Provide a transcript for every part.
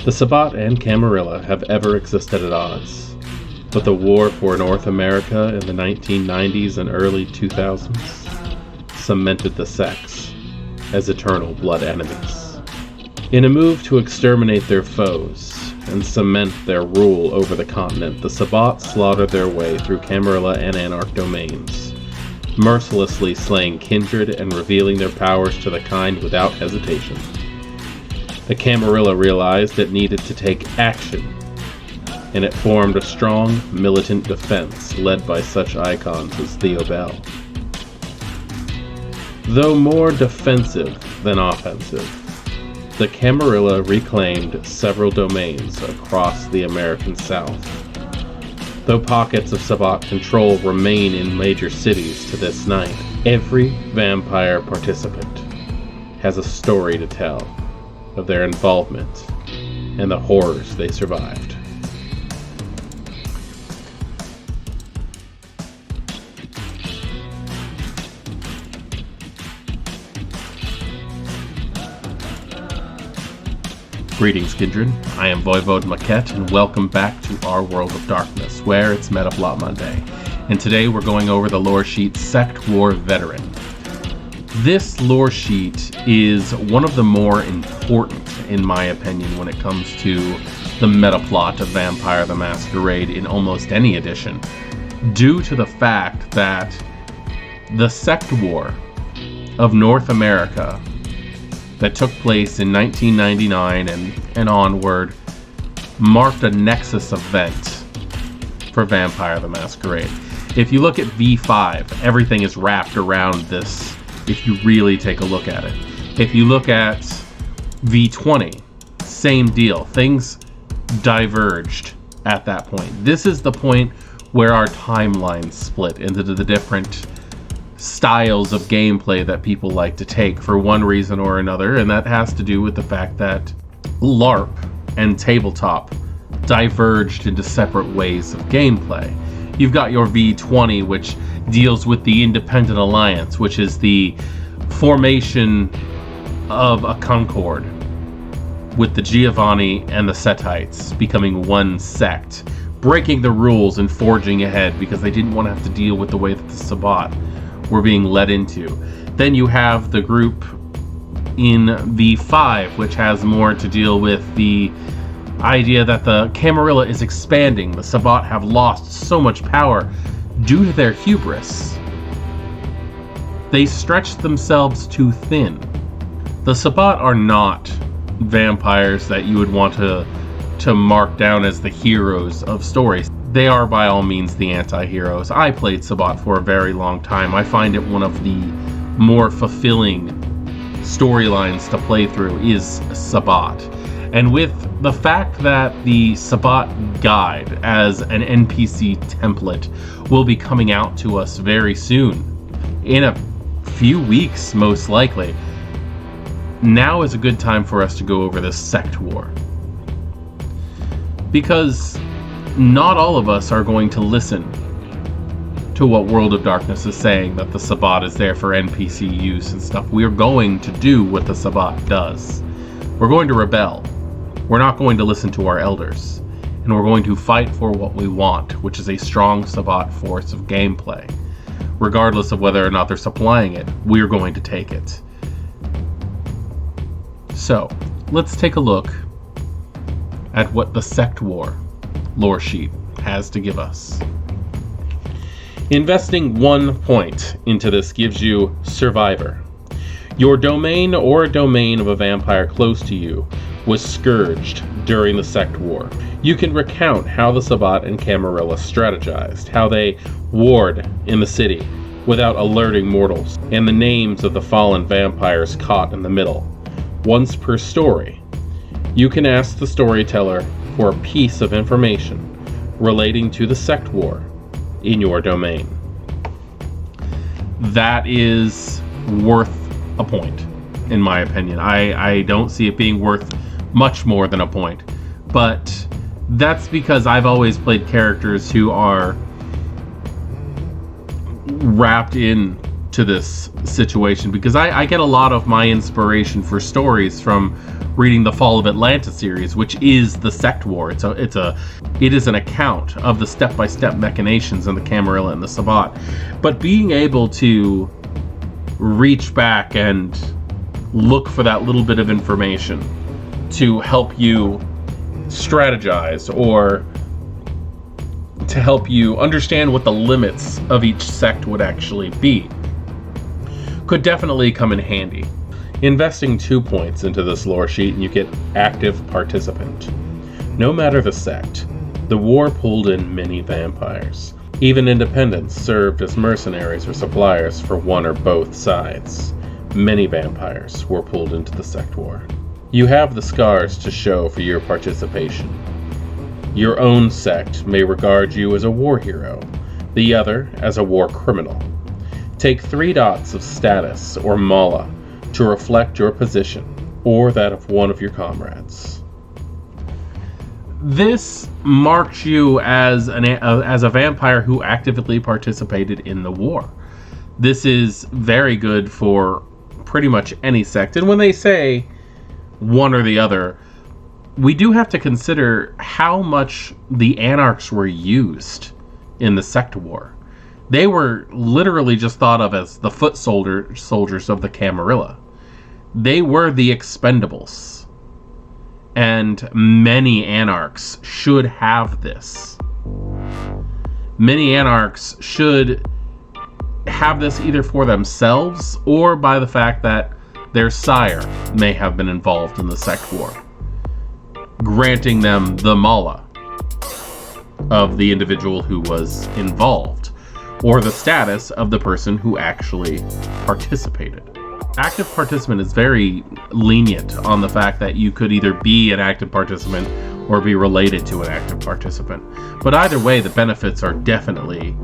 The Sabbat and Camarilla have ever existed at odds, but the war for North America in the 1990s and early 2000s cemented the sects as eternal blood enemies. In a move to exterminate their foes and cement their rule over the continent, the Sabbat slaughtered their way through Camarilla and Anarch domains, mercilessly slaying Kindred and revealing their powers to the kind without hesitation. The Camarilla realized it needed to take action, and it formed a strong, militant defense led by such icons as Theo Bell. Though more defensive than offensive, the Camarilla reclaimed several domains across the American South. Though pockets of Sabbat control remain in major cities to this night, every vampire participant has a story to tell of their involvement and the horrors they survived. Greetings, Kindred. I am Voivode Maquette, and welcome back to our World of Darkness, where it's Metaplot Monday. And today we're going over the lore sheet Sect War Veteran. This lore sheet is one of the more important, in my opinion, when it comes to the metaplot of Vampire the Masquerade in almost any edition, due to the fact that the Sect War of North America that took place in 1999 and onward marked a nexus event for Vampire the Masquerade. If you look at V5, everything is wrapped around this, if you really take a look at it. If you look at V20, same deal. Things diverged at that point. This is the point where our timeline split into the different styles of gameplay that people like to take for one reason or another, and that has to do with the fact that LARP and tabletop diverged into separate ways of gameplay. You've got your V20, which deals with the Independent Alliance, which is the formation of a concord with the Giovanni and the Setites becoming one sect, breaking the rules and forging ahead because they didn't want to have to deal with the way that the Sabbat were being led into. Then you have the group in V5, which has more to deal with the idea that the Camarilla is expanding. The Sabbat have lost so much power due to their hubris. They stretched themselves too thin. The Sabbat are not vampires that you would want to mark down as the heroes of stories. They are by all means the anti-heroes. I played Sabbat for a very long time. I find it one of the more fulfilling storylines to play through is Sabbat. And with the fact that the Sabbat guide as an NPC template will be coming out to us very soon, in a few weeks most likely, now is a good time for us to go over this Sect War. Because not all of us are going to listen to what World of Darkness is saying, that the Sabbat is there for NPC use and stuff. We're going to do what the Sabbat does. We're going to rebel. We're not going to listen to our elders. And we're going to fight for what we want, which is a strong Sabbat force of gameplay. Regardless of whether or not they're supplying it, we're going to take it. So, let's take a look at what the Sect War lore sheet has to give us. Investing 1 point into this gives you Survivor. Your domain or a domain of a vampire close to you was scourged during the Sect War. You can recount how the Sabbat and Camarilla strategized, how they warred in the city without alerting mortals, and the names of the fallen vampires caught in the middle. Once per story, you can ask the storyteller for a piece of information relating to the Sect War in your domain. That is worth a point, in my opinion. I don't see it being worth much more than a point, but that's because I've always played characters who are wrapped in to this situation, because I get a lot of my inspiration for stories from reading the Fall of Atlantis series, which is the Sect War. It is an account of the step-by-step machinations in the Camarilla and the Sabbat. But being able to reach back and look for that little bit of information to help you strategize, or to help you understand what the limits of each sect would actually be, could definitely come in handy. Investing 2 points into this lore sheet and you get active participant. No matter the sect, the war pulled in many vampires. Even independents served as mercenaries or suppliers for one or both sides. Many vampires were pulled into the Sect War. You have the scars to show for your participation. Your own sect may regard you as a war hero, the other as a war criminal. Take 3 dots of status or mala to reflect your position, or that of one of your comrades. This marks you as a vampire who actively participated in the war. This is very good for pretty much any sect. And when they say one or the other, we do have to consider how much the Anarchs were used in the Sect War. They were literally just thought of as the foot soldiers of the Camarilla. They were the expendables. And many Anarchs should have this. Many Anarchs should have this either for themselves or by the fact that their sire may have been involved in the Sect War, granting them the mala of the individual who was involved, or the status of the person who actually participated. Active participant is very lenient on the fact that you could either be an active participant or be related to an active participant. But either way, the benefits are definitely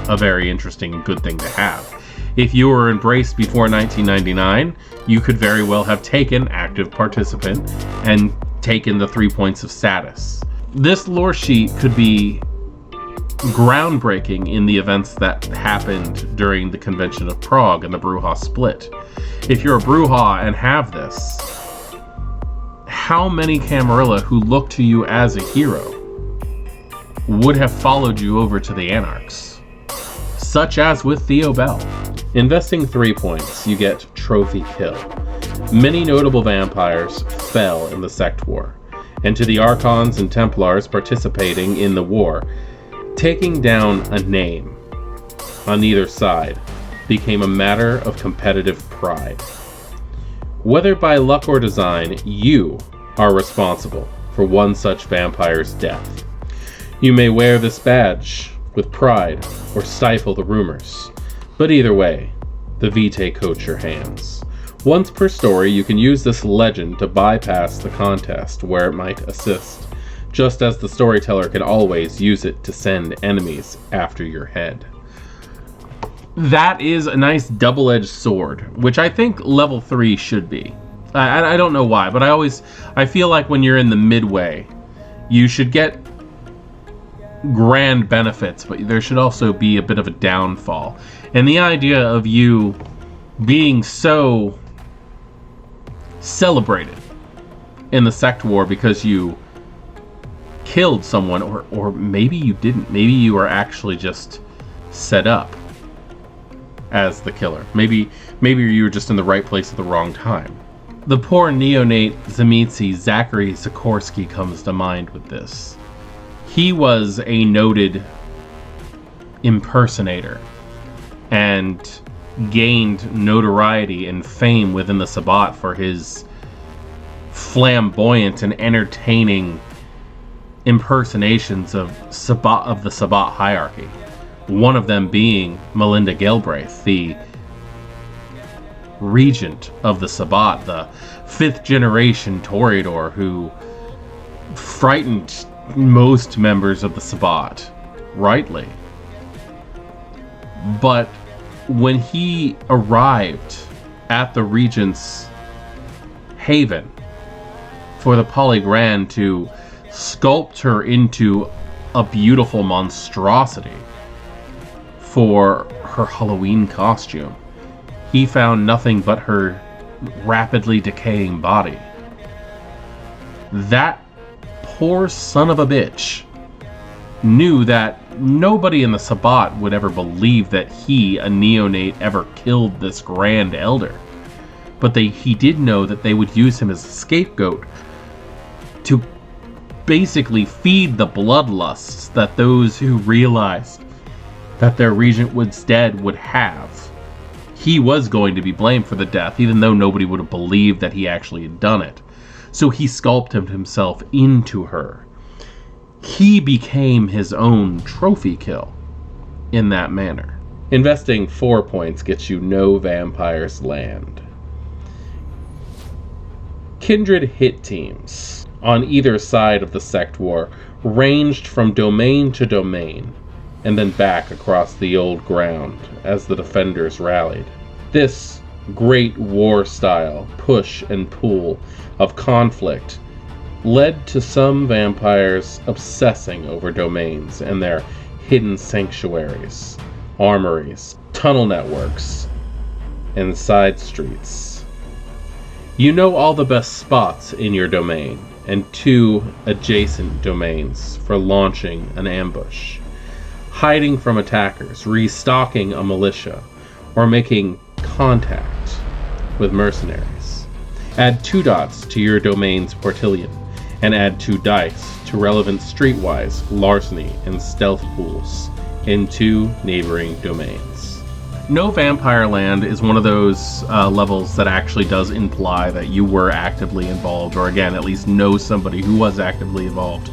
a very interesting and good thing to have. If you were embraced before 1999, you could very well have taken active participant and taken the 3 points of status. This lore sheet could be groundbreaking in the events that happened during the Convention of Prague and the Brujah split. If you're a Brujah and have this, how many Camarilla who look to you as a hero would have followed you over to the Anarchs? Such as with Theo Bell. Investing 3 points, you get Trophy Kill. Many notable vampires fell in the Sect War, and to the Archons and Templars participating in the war, taking down a name on either side became a matter of competitive pride. Whether by luck or design, you are responsible for one such vampire's death. You may wear this badge with pride or stifle the rumors, but either way, the vitae coats your hands. Once per story, you can use this legend to bypass the contest where it might assist, just as the storyteller can always use it to send enemies after your head. That is a nice double-edged sword, which I think level 3 should be. I don't know why, but I feel like when you're in the midway, you should get grand benefits, but there should also be a bit of a downfall. And the idea of you being so celebrated in the Sect War because you killed someone, or maybe you didn't. Maybe you were actually just set up as the killer. Maybe you were just in the right place at the wrong time. The poor neonate Zemitzi Zachary Sikorsky comes to mind with this. He was a noted impersonator and gained notoriety and fame within the Sabbat for his flamboyant and entertaining impersonations of the Sabbat hierarchy. One of them being Melinda Galbraith, the regent of the Sabbat, the 5th generation Toreador who frightened most members of the Sabbat, rightly. But when he arrived at the regent's haven for the Polygrand to sculpt her into a beautiful monstrosity for her Halloween costume, he found nothing but her rapidly decaying body. that poor son of a bitch knew that nobody in the Sabbat would ever believe that he, a neonate, ever killed this Grand Elder. But he did know that they would use him as a scapegoat to basically feed the bloodlusts that those who realized that their regent was dead would have. He was going to be blamed for the death, even though nobody would have believed that he actually had done it. So he sculpted himself into her. He became his own trophy kill in that manner. Investing 4 points gets you no vampires land. Kindred hit teams on either side of the Sect War ranged from domain to domain, and then back across the old ground as the defenders rallied. This great war-style push and pull of conflict led to some vampires obsessing over domains and their hidden sanctuaries, armories, tunnel networks, and side streets. You know all the best spots in your domain and 2 adjacent domains for launching an ambush, hiding from attackers, restocking a militia, or making contact with mercenaries. Add 2 dots to your domain's portillion, and add 2 dice to relevant streetwise larceny and stealth pools in 2 neighboring domains. No Vampire Land is one of those levels that actually does imply that you were actively involved, or again, at least know somebody who was actively involved,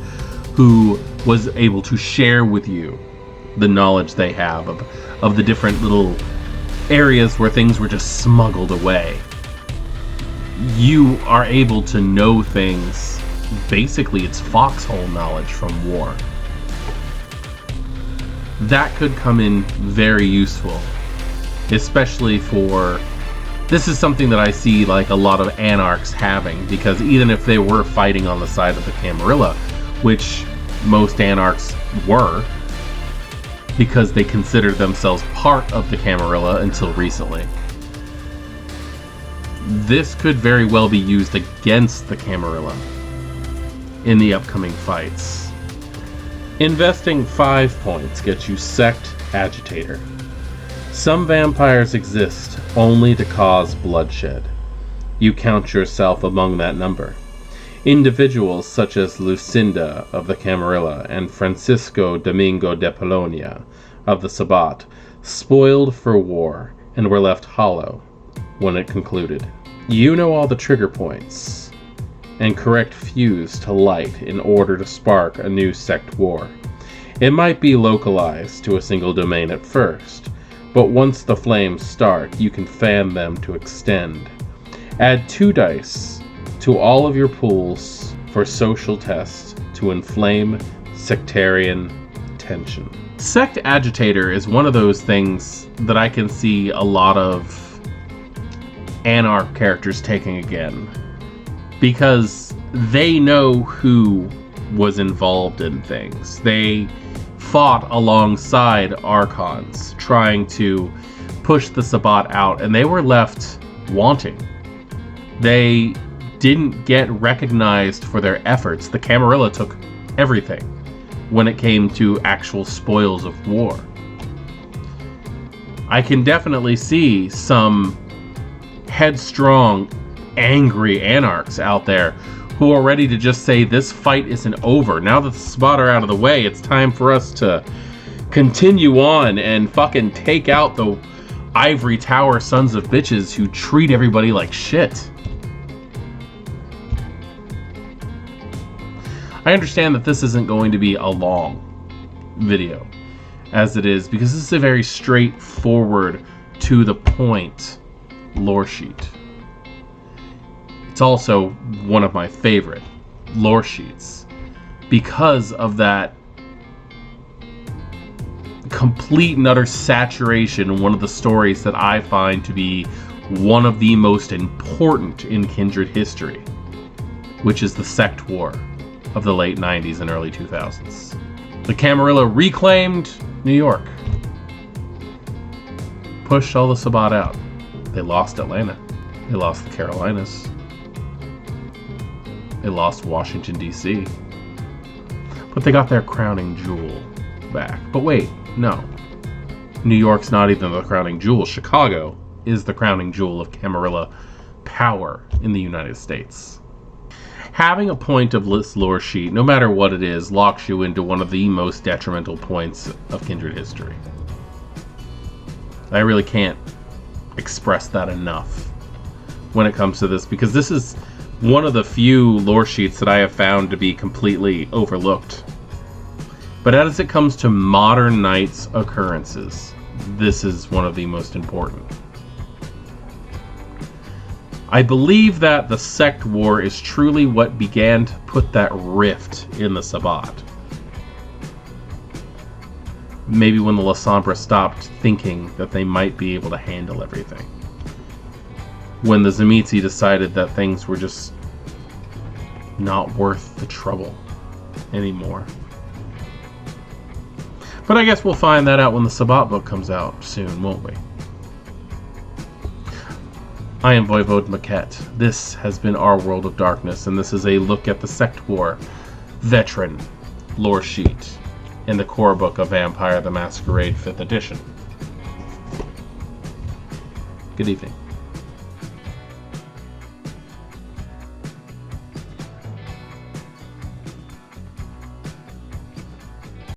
who was able to share with you the knowledge they have of the different little areas where things were just smuggled away. You are able to know things. Basically, it's foxhole knowledge from war. That could come in very useful, especially for... This is something that I see like a lot of anarchs having, because even if they were fighting on the side of the Camarilla, which most anarchs were, because they considered themselves part of the Camarilla until recently, this could very well be used against the Camarilla in the upcoming fights. Investing 5 points gets you Sect Agitator. Some vampires exist only to cause bloodshed. You count yourself among that number. Individuals such as Lucinda of the Camarilla and Francisco Domingo de Polonia of the Sabbat spoiled for war and were left hollow when it concluded. You know all the trigger points and correct fuse to light in order to spark a new sect war. It might be localized to a single domain at first, but once the flames start, you can fan them to extend. Add 2 dice to all of your pools for social tests to inflame sectarian tension. Sect Agitator is one of those things that I can see a lot of Anarch characters taking again, because they know who was involved in things. They fought alongside Archons trying to push the Sabbat out, and they were left wanting. They didn't get recognized for their efforts. The Camarilla took everything when it came to actual spoils of war. I can definitely see some headstrong, angry anarchs out there who are ready to just say, this fight isn't over. Now that the Sabbat are out of the way, it's time for us to continue on and fucking take out the ivory tower sons of bitches who treat everybody like shit. I understand that this isn't going to be a long video, as it is, because this is a very straightforward, to the point lore sheet. It's also one of my favorite lore sheets because of that complete and utter saturation in one of the stories that I find to be one of the most important in Kindred history, which is the Sect War of the late 90s and early 2000s. The Camarilla reclaimed New York, pushed all the Sabbat out. They lost Atlanta. They lost the Carolinas. They lost Washington, D.C. But they got their crowning jewel back. But wait, no. New York's not even the crowning jewel. Chicago is the crowning jewel of Camarilla power in the United States. Having a point of this lore sheet, no matter what it is, locks you into one of the most detrimental points of Kindred history. I really can't express that enough when it comes to this, because this is one of the few lore sheets that I have found to be completely overlooked. But as it comes to modern Knights occurrences, this is one of the most important. I believe that the Sect War is truly what began to put that rift in the Sabbat. Maybe when the Lasombra stopped thinking that they might be able to handle everything. When the Tzimisce decided that things were just not worth the trouble anymore. But I guess we'll find that out when the Sabbat book comes out soon, won't we? I am Voivode Maquette. This has been Our World of Darkness, and this is a look at the Sect War veteran lore sheet in the core book of Vampire the Masquerade 5th edition. Good evening.